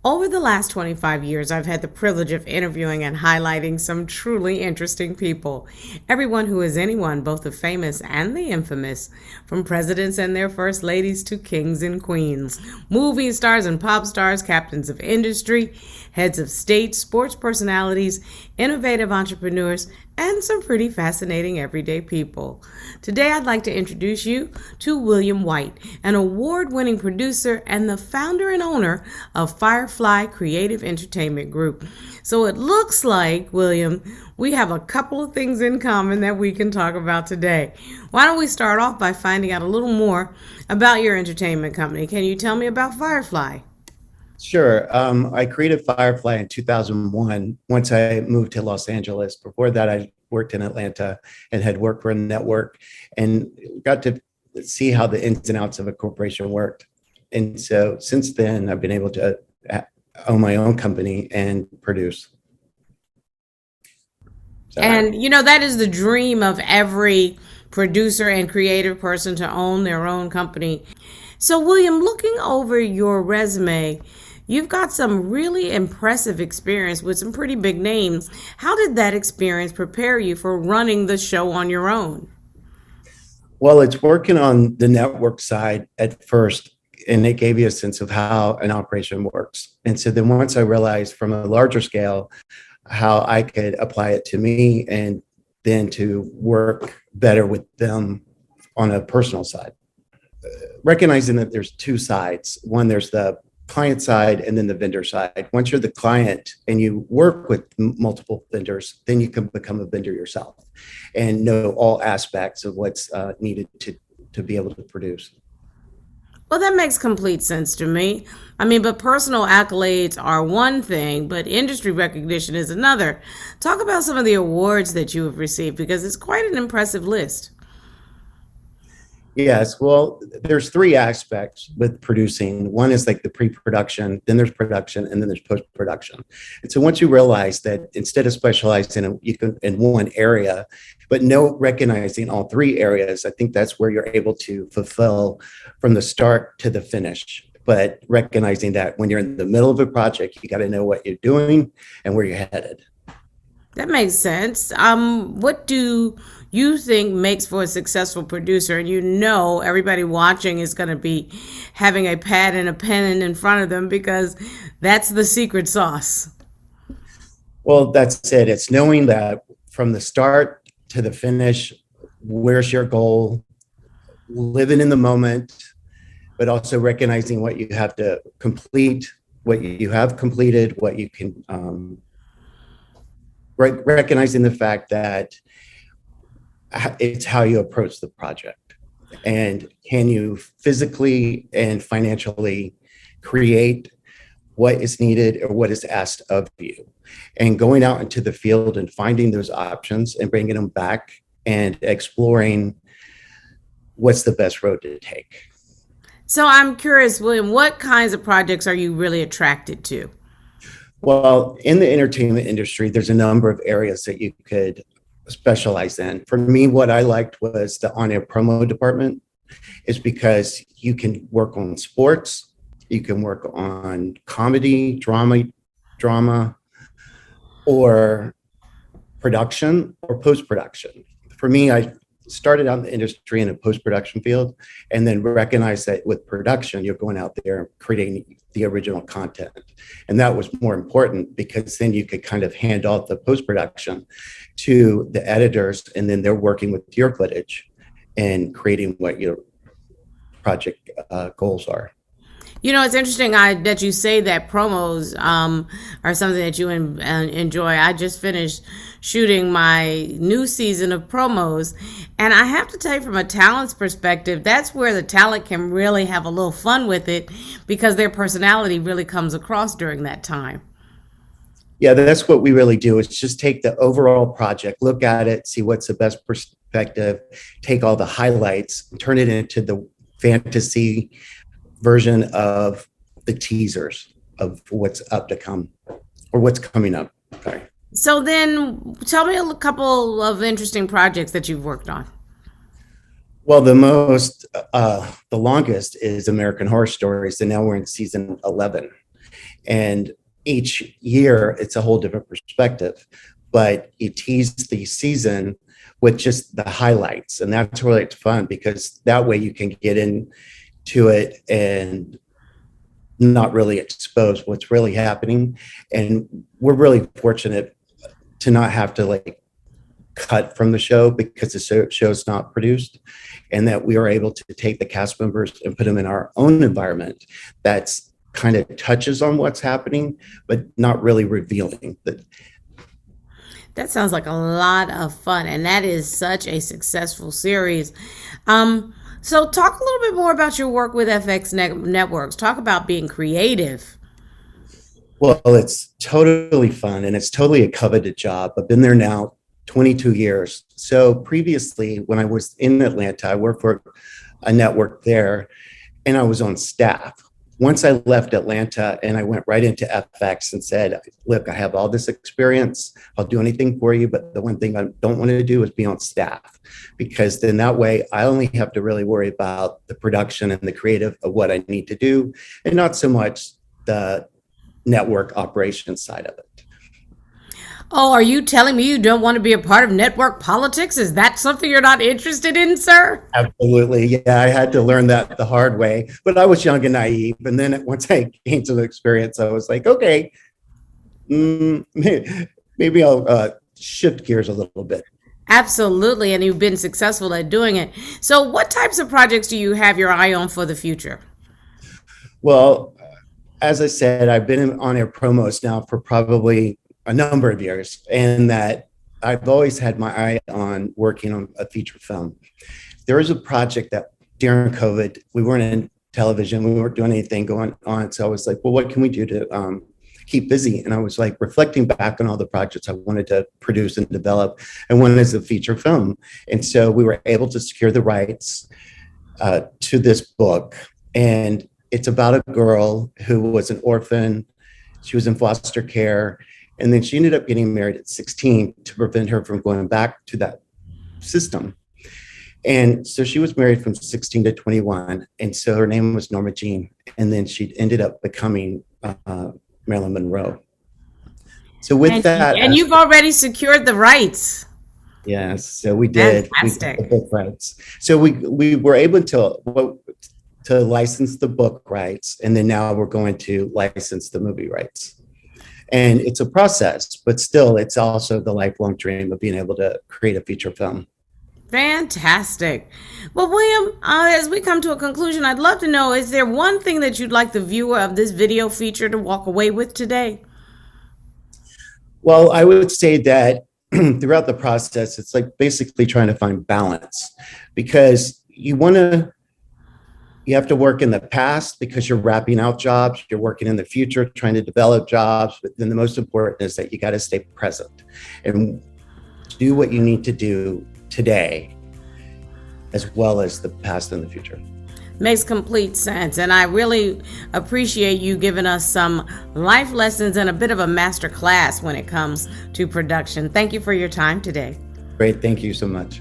Over the last 25 years, I've had the privilege of interviewing and highlighting some truly interesting people. Everyone who is anyone, both the famous and the infamous, from presidents and their first ladies to kings and queens, movie stars and pop stars, captains of industry, heads of state, sports personalities, innovative entrepreneurs, and some pretty fascinating everyday people. Today, I'd like to introduce you to William White, an award-winning producer and the founder and owner of Firefly Creative Entertainment Group. So it looks like, William, we have a couple of things in common that we can talk about today. Why don't we start off by finding out a little more about your entertainment company? Can you tell me about Firefly? Sure. I created Firefly in 2001 once I moved to Los Angeles. Before that, I worked in Atlanta and had worked for a network and got to see how the ins and outs of a corporation worked. And so since then, I've been able to own my own company and produce. And you know, that is the dream of every producer and creative person to own their own company. So, William, looking over your resume, you've got some really impressive experience with some pretty big names. How did that experience prepare you for running the show on your own? Well, it's working on the network side at first, and it gave you a sense of how an operation works. And so then once I realized from a larger scale how I could apply it to me and then to work better with them on a personal side. Recognizing that there's two sides. One, there's the client side and then the vendor side. Once you're the client and you work with multiple vendors, then you can become a vendor yourself and know all aspects of what's needed to be able to produce. Well, that makes complete sense to me. I mean, but personal accolades are one thing, but industry recognition is another. Talk about some of the awards that you have received because it's quite an impressive list. Yes, well, there's three aspects with producing. One is like the pre-production, then there's production, and then there's post-production. And so once you realize that instead of specializing in one area, but recognizing all three areas, I think that's where you're able to fulfill from the start to the finish. But recognizing that when you're in the middle of a project, you got to know what you're doing and where you're headed. That makes sense. What do you think makes for a successful producer? And you know, everybody watching is going to be having a pad and a pen in front of them because that's the secret sauce. Well, that's it. It's knowing that from the start to the finish, where's your goal, living in the moment, but also recognizing what you have to complete, what you have completed, what you can, recognizing the fact that it's how you approach the project. And can you physically and financially create what is needed or what is asked of you? And going out into the field and finding those options and bringing them back and exploring what's the best road to take. So I'm curious, William, what kinds of projects are you really attracted to? Well, in the entertainment industry, there's a number of areas that you could specialize in. For me, what I liked was the on-air promo department, is because you can work on sports, you can work on comedy, drama, or production or post-production. For me, I started out in the industry in a post-production field and then recognized that with production, you're going out there and creating the original content. And that was more important because then you could kind of hand off the post-production to the editors and then they're working with your footage and creating what your project goals are. You know, it's interesting that you say that promos are something that you enjoy. I just finished shooting my new season of promos, and I have to tell you, from a talent's perspective, that's where the talent can really have a little fun with it because their personality really comes across during that time. Yeah, that's what we really do is just take the overall project, look at it, see what's the best perspective, take all the highlights, and turn it into the fantasy version of the teasers of what's up to come or what's coming up. Sorry. So then tell me a couple of interesting projects that you've worked on. Well, the longest is American Horror Stories, and now we're in season 11. And each year it's a whole different perspective, but you tease the season with just the highlights. And that's really it's fun because that way you can get into it and not really expose what's really happening. And we're really fortunate to not have to like cut from the show because the show's not produced, and that we are able to take the cast members and put them in our own environment that's kind of touches on what's happening, but not really revealing that. That sounds like a lot of fun, and that is such a successful series. So talk a little bit more about your work with Networks. Talk about being creative. Well, it's totally fun and it's totally a coveted job. I've been there now 22 years. So previously, when I was in Atlanta, I worked for a network there and I was on staff. Once I left Atlanta and I went right into FX and said, look, I have all this experience. I'll do anything for you. But the one thing I don't want to do is be on staff, because then that way I only have to really worry about the production and the creative of what I need to do, and not so much the network operations side of it. Oh, are you telling me you don't want to be a part of network politics? Is that something you're not interested in, sir? Absolutely. Yeah, I had to learn that the hard way, but I was young and naive. And then once I gained some experience, I was like, okay, maybe I'll shift gears a little bit. Absolutely. And you've been successful at doing it. So, what types of projects do you have your eye on for the future? Well, as I said, I've been in on-air promos now for probably a number of years, and that I've always had my eye on working on a feature film. There was a project that during COVID, we weren't in television, we weren't doing anything going on. So I was like, well, what can we do to keep busy? And I was like reflecting back on all the projects I wanted to produce and develop. And one is a feature film. And so we were able to secure the rights to this book. And it's about a girl who was an orphan. She was in foster care. And then she ended up getting married at 16 to prevent her from going back to that system. And so she was married from 16 to 21. And so her name was Norma Jean. And then she ended up becoming Marilyn Monroe. So with that. And you've already secured the rights. Yes, so we did. Fantastic. We got the book rights. So we were able to license the book rights. And then now we're going to license the movie rights. And it's a process, but still, it's also the lifelong dream of being able to create a feature film. Fantastic. Well, William, as we come to a conclusion, I'd love to know, is there one thing that you'd like the viewer of this video feature to walk away with today? Well, I would say that throughout the process, it's like basically trying to find balance, because you have to work in the past because you're wrapping out jobs, you're working in the future, trying to develop jobs. But then the most important is that you got to stay present and do what you need to do today, as well as the past and the future. Makes complete sense. And I really appreciate you giving us some life lessons and a bit of a master class when it comes to production. Thank you for your time today. Great. Thank you so much.